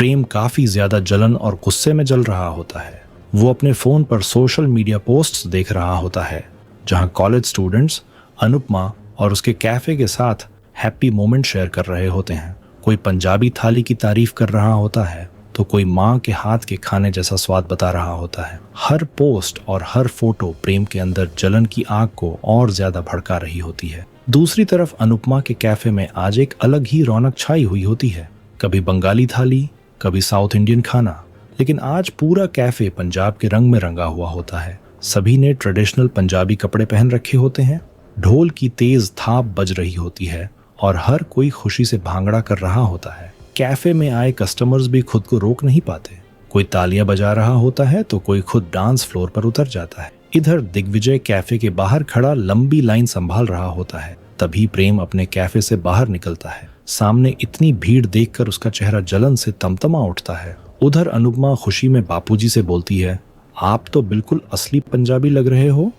प्रेम काफी ज्यादा जलन और गुस्से में जल रहा होता है। वो अपने फोन पर सोशल मीडिया पोस्ट्स देख रहा होता है जहां कॉलेज स्टूडेंट्स अनुपमा और उसके कैफे के साथ हैप्पी मोमेंट शेयर कर रहे होते हैं। कोई पंजाबी थाली की तारीफ कर रहा होता है तो कोई माँ के हाथ के खाने जैसा स्वाद बता रहा होता है। हर पोस्ट और हर फोटो प्रेम के अंदर जलन की आग को और ज्यादा भड़का रही होती है। दूसरी तरफ अनुपमा के कैफे में आज एक अलग ही रौनक छाई हुई होती है। कभी बंगाली थाली, कभी साउथ इंडियन खाना, लेकिन आज पूरा कैफे पंजाब के रंग में रंगा हुआ होता है। सभी ने ट्रेडिशनल पंजाबी कपड़े पहन रखे होते हैं। ढोल की तेज थाप बज रही होती है और हर कोई खुशी से भांगड़ा कर रहा होता है। कैफे में आए कस्टमर्स भी खुद को रोक नहीं पाते। कोई तालियां बजा रहा होता है तो कोई खुद डांस फ्लोर पर उतर जाता है। इधर दिग्विजय कैफे के बाहर खड़ा लंबी लाइन संभाल रहा होता है। तभी प्रेम अपने कैफे से बाहर निकलता है। सामने इतनी भीड़ देखकर उसका चेहरा जलन से तमतमा उठता है। उधर अनुपमा खुशी में बापूजी से बोलती है, आप तो बिल्कुल असली पंजाबी लग रहे हो।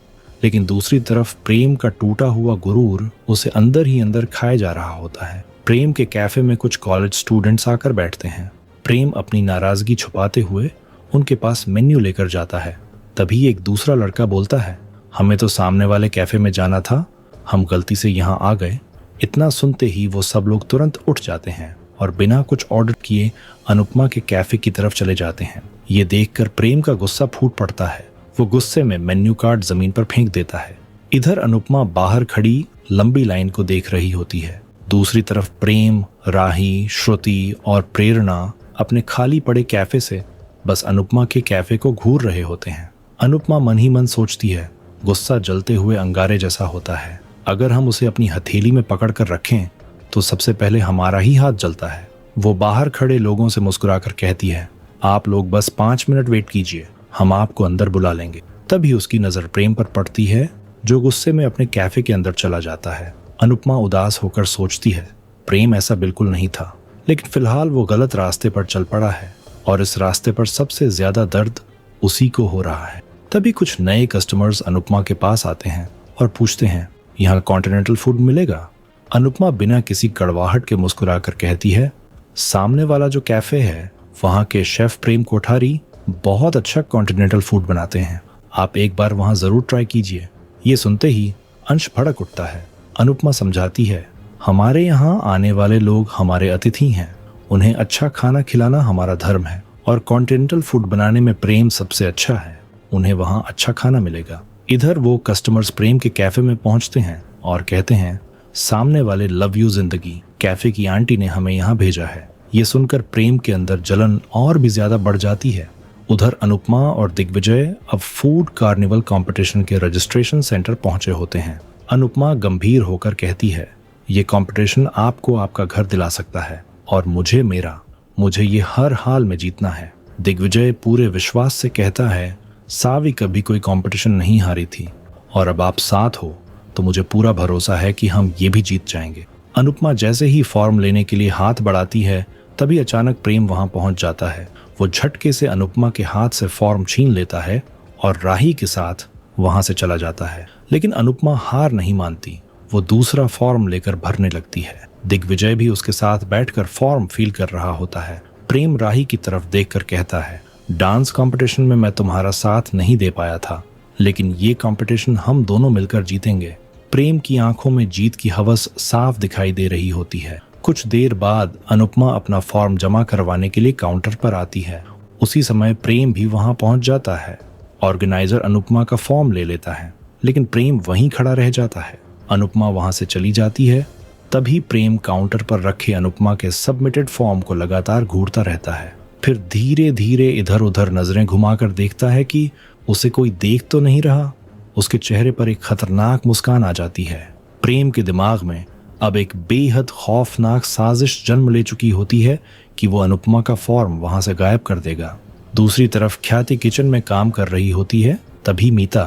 लेकिन दूसरी तरफ प्रेम का टूटा हुआ गुरूर उसे अंदर ही अंदर खाए जा रहा होता है। प्रेम के कैफे में कुछ कॉलेज स्टूडेंट्स आकर बैठते हैं। प्रेम अपनी नाराजगी छुपाते हुए उनके पास मेन्यू लेकर जाता है। तभी एक दूसरा लड़का बोलता है, हमें तो सामने वाले कैफे में जाना था, हम गलती से यहाँ आ गए। इतना सुनते ही वो सब लोग तुरंत उठ जाते हैं और बिना कुछ ऑर्डर किए अनुपमा के कैफे की तरफ चले जाते हैं। ये देखकर प्रेम का गुस्सा फूट पड़ता है। वो गुस्से में मेन्यू कार्ड जमीन पर फेंक देता है। इधर अनुपमा बाहर खड़ी लंबी लाइन को देख रही होती है। दूसरी तरफ प्रेम, राही, श्रुति और प्रेरणा अपने खाली पड़े कैफे से बस अनुपमा के कैफे को घूर रहे होते हैं। अनुपमा मन ही मन सोचती है, गुस्सा जलते हुए अंगारे जैसा होता है। अगर हम उसे अपनी हथेली में पकड़ कर रखें तो सबसे पहले हमारा ही हाथ जलता है। वो बाहर खड़े लोगों से मुस्कुराकर कहती है, आप लोग बस 5 मिनट वेट कीजिए, हम आपको अंदर बुला लेंगे। तभी उसकी नजर प्रेम पर पड़ती है जो गुस्से में अपने कैफे के अंदर चला जाता है। अनुपमा उदास होकर सोचती है, प्रेम ऐसा बिल्कुल नहीं था, लेकिन फिलहाल वो गलत रास्ते पर चल पड़ा है और इस रास्ते पर सबसे ज्यादा दर्द उसी को हो रहा है। तभी कुछ नए कस्टमर्स अनुपमा के पास आते हैं और पूछते हैं, यहाँ कॉन्टिनेंटल फूड मिलेगा? अनुपमा बिना किसी कड़वाहट के मुस्कुराकर कहती है, सामने वाला जो कैफे है वहाँ के शेफ प्रेम कोठारी बहुत अच्छा कॉन्टिनेंटल फूड बनाते हैं, आप एक बार वहाँ जरूर ट्राई कीजिए। ये सुनते ही अंश भड़क उठता है। अनुपमा समझाती है, हमारे यहाँ आने वाले लोग हमारे अतिथि हैं, उन्हें अच्छा खाना खिलाना हमारा धर्म है और कॉन्टिनेंटल फूड बनाने में प्रेम सबसे अच्छा है, उन्हें वहाँ अच्छा खाना मिलेगा। इधर वो कस्टमर्स प्रेम के कैफे में पहुंचते हैं और कहते हैं, सामने वाले लव यू जिंदगी कैफे की आंटी ने हमें यहाँ भेजा है। ये सुनकर प्रेम के अंदर जलन और भी ज्यादा बढ़ जाती है। उधर अनुपमा और दिग्विजय अब फूड कार्निवल कंपटीशन के रजिस्ट्रेशन सेंटर पहुंचे होते हैं। अनुपमा गंभीर होकर कहती है, ये कंपटीशन आपको आपका घर दिला सकता है और मुझे मेरा, मुझे ये हर हाल में जीतना है। दिग्विजय पूरे विश्वास से कहता है, सावी कभी कोई कंपटीशन नहीं हारी थी और अब आप साथ हो तो मुझे पूरा भरोसा है कि हम ये भी जीत जाएंगे। अनुपमा जैसे ही फॉर्म लेने के लिए हाथ बढ़ाती है तभी अचानक प्रेम वहां पहुंच जाता है। वो झटके से अनुपमा के हाथ से फॉर्म छीन लेता है और राही के साथ वहां से चला जाता है। लेकिन अनुपमा हार नहीं मानती, वो दूसरा फॉर्म लेकर भरने लगती है। दिग्विजय भी उसके साथ बैठकर फॉर्म फिल कर रहा होता है। प्रेम राही की तरफ देखकर कहता है, डांस कंपटीशन में मैं तुम्हारा साथ नहीं दे पाया था, लेकिन ये कंपटीशन हम दोनों मिलकर जीतेंगे। प्रेम की आंखों में जीत की हवस साफ दिखाई दे रही होती है। कुछ देर बाद अनुपमा अपना फॉर्म जमा करवाने के लिए काउंटर पर आती है। उसी समय प्रेम भी वहां पहुंच जाता है। ऑर्गेनाइजर अनुपमा का फॉर्म ले लेता है, लेकिन प्रेम वहीं खड़ा रह जाता है। अनुपमा वहां से चली जाती है। तभी प्रेम काउंटर पर रखे अनुपमा के सबमिटेड फॉर्म को लगातार घूरता रहता है। फिर धीरे धीरे इधर उधर नजरें घुमाकर देखता है कि उसे कोई देख तो नहीं रहा। उसके चेहरे पर एक खतरनाक मुस्कान आ जाती है। प्रेम के दिमाग में अब एक बेहद खौफनाक साजिश जन्म ले चुकी होती है कि वो अनुपमा का फॉर्म वहां से गायब कर देगा। दूसरी तरफ ख्याति किचन में काम कर रही होती है। तभी मीता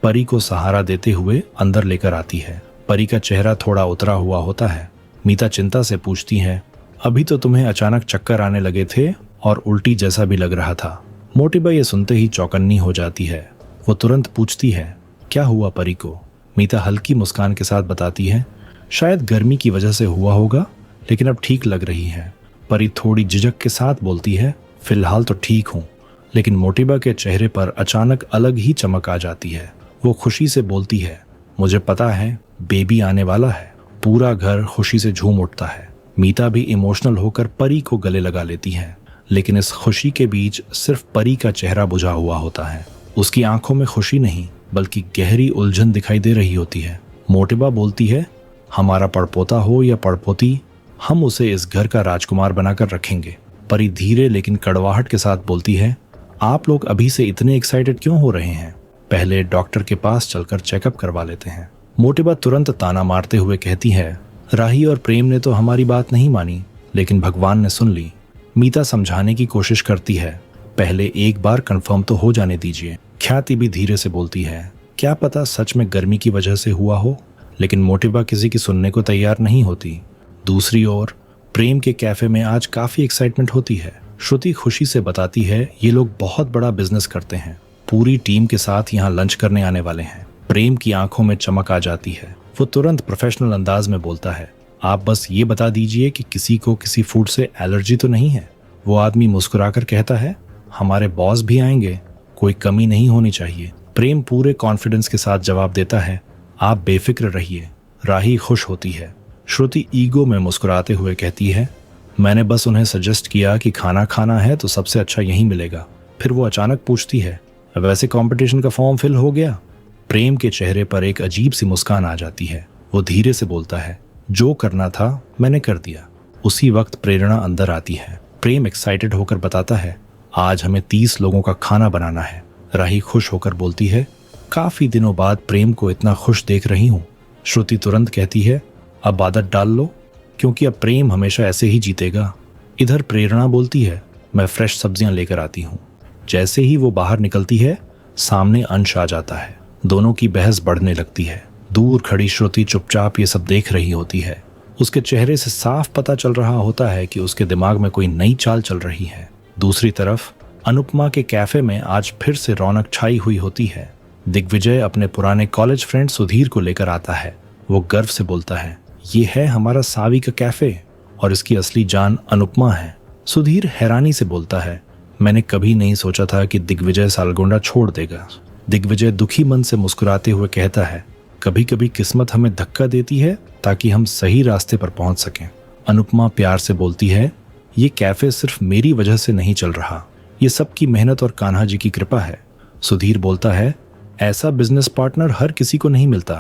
परी को सहारा देते हुए अंदर लेकर आती है। परी का चेहरा थोड़ा उतरा हुआ होता है। मीता चिंता से पूछती है, अभी तो तुम्हें अचानक चक्कर आने लगे थे और उल्टी जैसा भी लग रहा था। मोटिबा ये सुनते ही चौकन्नी हो जाती है। वो तुरंत पूछती है, क्या हुआ परी को? मीता हल्की मुस्कान के साथ बताती है, शायद गर्मी की वजह से हुआ होगा, लेकिन अब ठीक लग रही है। परी थोड़ी झिझक के साथ बोलती है, फिलहाल तो ठीक हूँ। लेकिन मोटिबा के चेहरे पर अचानक अलग ही चमक आ जाती है। वो खुशी से बोलती है, मुझे पता है बेबी आने वाला है। पूरा घर खुशी से झूम उठता है। मीता भी इमोशनल होकर परी को गले लगा लेती है। लेकिन इस खुशी के बीच सिर्फ परी का चेहरा बुझा हुआ होता है। उसकी आंखों में खुशी नहीं बल्कि गहरी उलझन दिखाई दे रही होती है। मोटिबा बोलती है, हमारा पड़पोता हो या पड़पोती, हम उसे इस घर का राजकुमार बनाकर रखेंगे। परी धीरे लेकिन कड़वाहट के साथ बोलती है, आप लोग अभी से इतने एक्साइटेड क्यों हो रहे हैं? पहले डॉक्टर के पास चलकर चेकअप करवा लेते हैं। मोटिबा तुरंत ताना मारते हुए कहती है, राही और प्रेम ने तो हमारी बात नहीं मानी, लेकिन भगवान ने सुन ली। मीता समझाने की कोशिश करती है, पहले एक बार कंफर्म तो हो जाने दीजिए। ख्याति भी धीरे से बोलती है, क्या पता सच में गर्मी की वजह से हुआ हो। लेकिन मोटिबा किसी की सुनने को तैयार नहीं होती। दूसरी ओर प्रेम के कैफे में आज काफी एक्साइटमेंट होती है। श्रुति खुशी से बताती है, ये लोग बहुत बड़ा बिजनेस करते हैं, पूरी टीम के साथ यहाँ लंच करने आने वाले हैं। प्रेम की आंखों में चमक आ जाती है। वो तुरंत प्रोफेशनल अंदाज में बोलता है, आप बस ये बता दीजिए कि किसी को किसी फूड से एलर्जी तो नहीं है। वो आदमी मुस्कुराकर कहता है, हमारे बॉस भी आएंगे, कोई कमी नहीं होनी चाहिए। प्रेम पूरे कॉन्फिडेंस के साथ जवाब देता है, आप बेफिक्र रहिए। राही खुश होती है। श्रुति ईगो में मुस्कुराते हुए कहती है, मैंने बस उन्हें सजेस्ट किया कि खाना खाना है तो सबसे अच्छा यहीं मिलेगा। फिर वो अचानक पूछती है, वैसे कंपटीशन का फॉर्म फिल हो गया? प्रेम के चेहरे पर एक अजीब सी मुस्कान आ जाती है। वो धीरे से बोलता है, जो करना था मैंने कर दिया। उसी वक्त प्रेरणा अंदर आती है। प्रेम एक्साइटेड होकर बताता है, आज हमें 30 लोगों का खाना बनाना है। राही खुश होकर बोलती है, काफी दिनों बाद प्रेम को इतना खुश देख रही हूँ। श्रुति तुरंत कहती है, अब आदत डाल लो, क्योंकि अब प्रेम हमेशा ऐसे ही जीतेगा। इधर प्रेरणा बोलती है, मैं फ्रेश सब्जियां लेकर आती हूँ। जैसे ही वो बाहर निकलती है, सामने अंश आ जाता है। दोनों की बहस बढ़ने लगती है। दूर खड़ी श्रुति चुपचाप ये सब देख रही होती है। उसके चेहरे से साफ पता चल रहा होता है कि उसके दिमाग में कोई नई चाल चल रही है। दूसरी तरफ अनुपमा के कैफे में आज फिर से रौनक छाई हुई होती है। दिग्विजय अपने पुराने कॉलेज फ्रेंड सुधीर को लेकर आता है। वो गर्व से बोलता है, ये है हमारा सावी का कैफे और इसकी असली जान अनुपमा है। सुधीर हैरानी से बोलता है, मैंने कभी नहीं सोचा था कि दिग्विजय सालगोंडा छोड़ देगा। दिग्विजय दुखी मन से मुस्कुराते हुए कहता है, कभी कभी किस्मत हमें धक्का देती है ताकि हम सही रास्ते पर पहुंच सकें। अनुपमा प्यार से बोलती है, ये कैफे सिर्फ मेरी वजह से नहीं चल रहा, ये सबकी मेहनत और कान्हा जी की कृपा है। सुधीर बोलता है, ऐसा बिजनेस पार्टनर हर किसी को नहीं मिलता।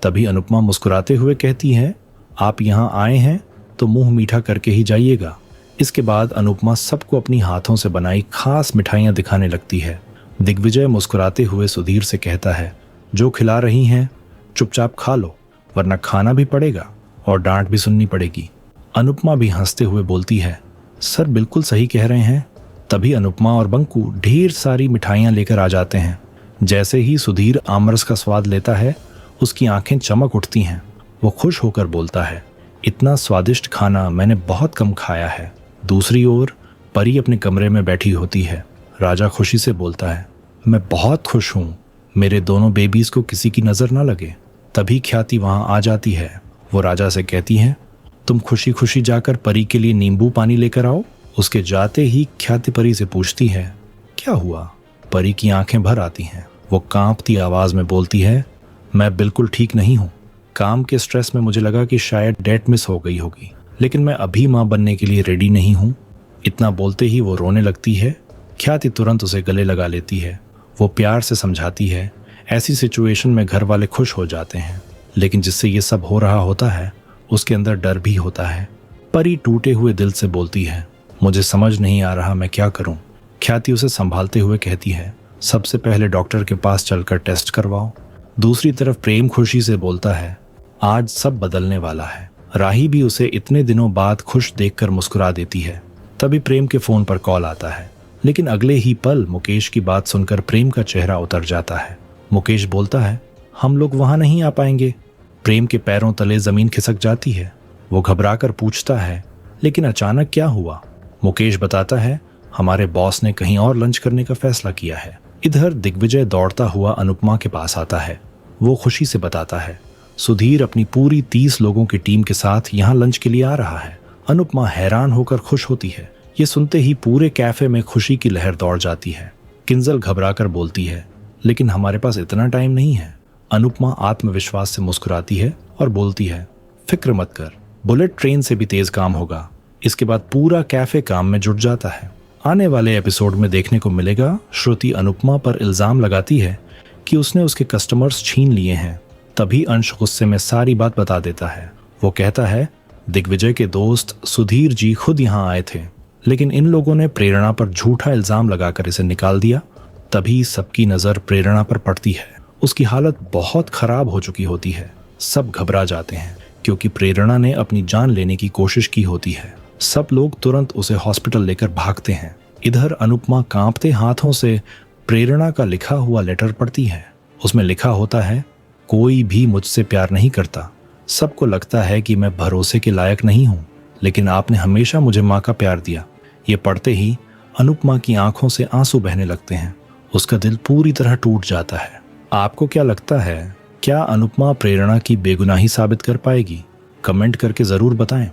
तभी अनुपमा मुस्कुराते हुए कहती है, आप यहाँ आए हैं तो मुंह मीठा करके ही जाइएगा। इसके बाद अनुपमा सबको अपनी हाथों से बनाई खास मिठाइयाँ दिखाने लगती है। दिग्विजय मुस्कुराते हुए सुधीर से कहता है, जो खिला रही हैं चुपचाप खा लो, वरना खाना भी पड़ेगा और डांट भी सुननी पड़ेगी। अनुपमा भी हंसते हुए बोलती है, सर बिल्कुल सही कह रहे हैं। तभी अनुपमा और बंकू ढेर सारी मिठाइयाँ लेकर आ जाते हैं। जैसे ही सुधीर आमरस का स्वाद लेता है, उसकी आंखें चमक उठती हैं। वो खुश होकर बोलता है, इतना स्वादिष्ट खाना मैंने बहुत कम खाया है। दूसरी ओर परी अपने कमरे में बैठी होती है। राजा खुशी से बोलता है, मैं बहुत खुश हूँ, मेरे दोनों बेबीज को किसी की नजर ना लगे। तभी ख्याति वहां आ जाती है। वो राजा से कहती है, तुम खुशी खुशी जाकर परी के लिए नींबू पानी लेकर आओ। उसके जाते ही ख्याति परी से पूछती है, क्या हुआ? परी की आंखें भर आती हैं। वो कांपती आवाज में बोलती है, मैं बिल्कुल ठीक नहीं हूँ। काम के स्ट्रेस में मुझे लगा कि शायद डेट मिस हो गई होगी, लेकिन मैं अभी माँ बनने के लिए रेडी नहीं हूँ। इतना बोलते ही वो रोने लगती है। ख्याति तुरंत उसे गले लगा लेती है। वो प्यार से समझाती है, ऐसी सिचुएशन में घर वाले खुश हो जाते हैं, लेकिन जिससे ये सब हो रहा होता है उसके अंदर डर भी होता है। परी टूटे हुए दिल से बोलती है, मुझे समझ नहीं आ रहा मैं क्या करूं। ख्याति उसे संभालते हुए कहती है, सबसे पहले डॉक्टर के पास चलकर टेस्ट करवाओ। दूसरी तरफ प्रेम खुशी से बोलता है, आज सब बदलने वाला है। राही भी उसे इतने दिनों बाद खुश देखकर मुस्कुरा देती है। तभी प्रेम के फोन पर कॉल आता है, लेकिन अगले ही पल मुकेश की बात सुनकर प्रेम का चेहरा उतर जाता है। मुकेश बोलता है, हम लोग वहां नहीं आ पाएंगे। प्रेम के पैरों तले जमीन खिसक जाती है। वो घबराकर पूछता है, लेकिन अचानक क्या हुआ? मुकेश बताता है, हमारे बॉस ने कहीं और लंच करने का फैसला किया है। इधर दिग्विजय दौड़ता हुआ अनुपमा के पास आता है। वो खुशी से बताता है, सुधीर अपनी पूरी 30 लोगों की टीम के साथ यहाँ लंच के लिए आ रहा है। अनुपमा हैरान होकर खुश होती है। ये सुनते ही पूरे कैफे में खुशी की लहर दौड़ जाती है। किंजल घबराकर बोलती है, लेकिन हमारे पास इतना टाइम नहीं है। अनुपमा आत्मविश्वास से मुस्कुराती है और बोलती है, फिक्र मत कर, बुलेट ट्रेन से भी तेज काम होगा। इसके बाद पूरा कैफे काम में जुट जाता है। आने वाले एपिसोड में देखने को मिलेगा श्रुति अनुपमा पर इल्जाम लगाती है कि उसने उसके कस्टमर्स छीन लिए हैं। तभी अंश गुस्से में सारी बात बता देता है। वो कहता है, दिग्विजय के दोस्त सुधीर जी खुद यहाँ आए थे, लेकिन इन लोगों ने प्रेरणा पर झूठा इल्जाम लगाकर इसे निकाल दिया। तभी सबकी नजर प्रेरणा पर पड़ती है। उसकी हालत बहुत खराब हो चुकी होती है। सब घबरा जाते हैं क्योंकि प्रेरणा ने अपनी जान लेने की कोशिश की होती है। सब लोग तुरंत उसे हॉस्पिटल लेकर भागते हैं। इधर अनुपमा कांपते हाथों से प्रेरणा का लिखा हुआ लेटर पढ़ती है। उसमें लिखा होता है, कोई भी मुझसे प्यार नहीं करता। सबको लगता है कि मैं भरोसे के लायक नहीं हूँ, लेकिन आपने हमेशा मुझे माँ का प्यार दिया। ये पढ़ते ही अनुपमा की आंखों से आंसू बहने लगते हैं। उसका दिल पूरी तरह टूट जाता है। आपको क्या लगता है, क्या अनुपमा प्रेरणा की बेगुनाही साबित कर पाएगी? कमेंट करके जरूर बताएं।